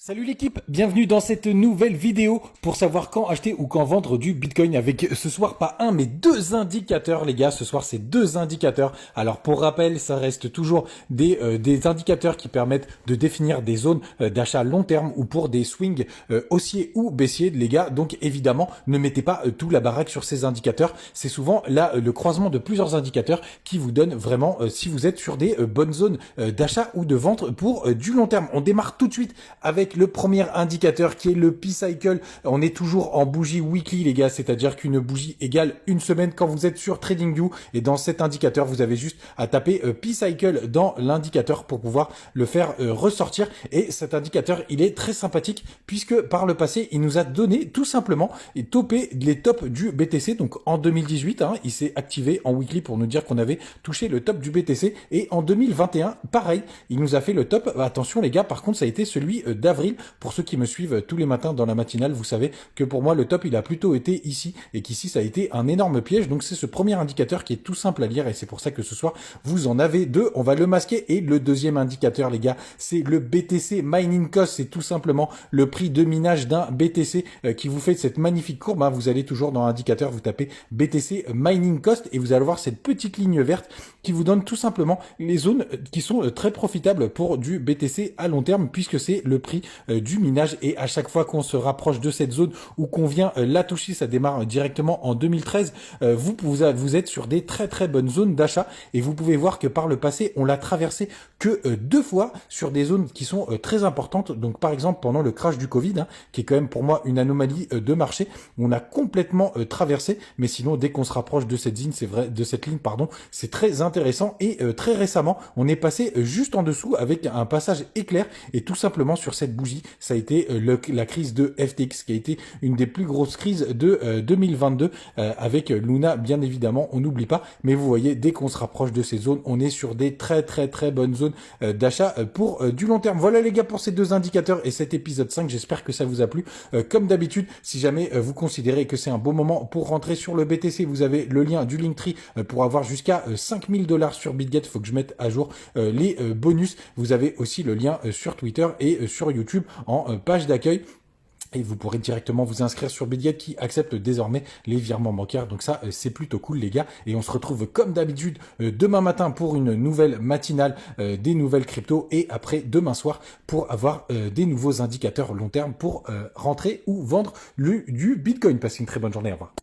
Salut l'équipe, bienvenue dans cette nouvelle vidéo pour savoir quand acheter ou quand vendre du Bitcoin avec ce soir pas un mais deux indicateurs les gars, ce soir c'est deux indicateurs. Alors pour rappel, ça reste toujours des indicateurs qui permettent de définir des zones d'achat long terme ou pour des swings haussiers ou baissiers les gars. Donc évidemment, ne mettez pas tout la baraque sur ces indicateurs, c'est souvent là le croisement de plusieurs indicateurs qui vous donne vraiment si vous êtes sur des bonnes zones d'achat ou de vente pour du long terme. On démarre tout de suite avec le premier indicateur qui est le P-Cycle. On est toujours en bougie weekly les gars, c'est-à-dire qu'une bougie égale une semaine quand vous êtes sur TradingView, et dans cet indicateur vous avez juste à taper P-Cycle dans l'indicateur pour pouvoir le faire ressortir. Et cet indicateur il est très sympathique puisque par le passé il nous a donné tout simplement et topé les tops du BTC. Donc en 2018 il s'est activé en weekly pour nous dire qu'on avait touché le top du BTC, et en 2021 pareil il nous a fait le top. Attention les gars, par contre ça a été celui d'avril. Pour ceux qui me suivent tous les matins dans la matinale, vous savez que pour moi le top il a plutôt été ici, et qu'ici ça a été un énorme piège. Donc c'est ce premier indicateur qui est tout simple à lire, et c'est pour ça que ce soir vous en avez deux. On va le masquer. Et le deuxième indicateur les gars, c'est le BTC Mining Cost. C'est tout simplement le prix de minage d'un BTC qui vous fait cette magnifique courbe. Vous allez toujours dans l'indicateur, vous tapez BTC Mining Cost et vous allez voir cette petite ligne verte qui vous donne tout simplement les zones qui sont très profitables pour du BTC à long terme, puisque c'est le prix du minage. Et à chaque fois qu'on se rapproche de cette zone ou qu'on vient la toucher, ça démarre directement en 2013, vous êtes sur des très bonnes zones d'achat. Et vous pouvez voir que par le passé on l'a traversé que deux fois sur des zones qui sont très importantes. Donc par exemple pendant le crash du Covid, qui est quand même pour moi une anomalie de marché, on a complètement traversé. Mais sinon dès qu'on se rapproche de cette ligne, c'est vrai, de cette ligne pardon, c'est très intéressant. Et très récemment on est passé juste en dessous avec un passage éclair, et tout simplement sur cette bougie ça a été la crise de FTX qui a été une des plus grosses crises de 2022 avec Luna bien évidemment, on n'oublie pas. Mais vous voyez, dès qu'on se rapproche de ces zones, on est sur des très bonnes zones d'achat pour du long terme. Voilà les gars pour ces deux indicateurs et cet épisode 5, j'espère que ça vous a plu. Comme d'habitude, si jamais vous considérez que c'est un bon moment pour rentrer sur le BTC, vous avez le lien du Linktree pour avoir jusqu'à 5000 $ sur BitGet. Il faut que je mette à jour les bonus. Vous avez aussi le lien sur Twitter et sur YouTube en page d'accueil. Et vous pourrez directement vous inscrire sur BitGet qui accepte désormais les virements bancaires. Donc ça, c'est plutôt cool les gars. Et on se retrouve comme d'habitude demain matin pour une nouvelle matinale des nouvelles cryptos. Et après demain soir pour avoir des nouveaux indicateurs long terme pour rentrer ou vendre du Bitcoin. Passez une très bonne journée. Au revoir.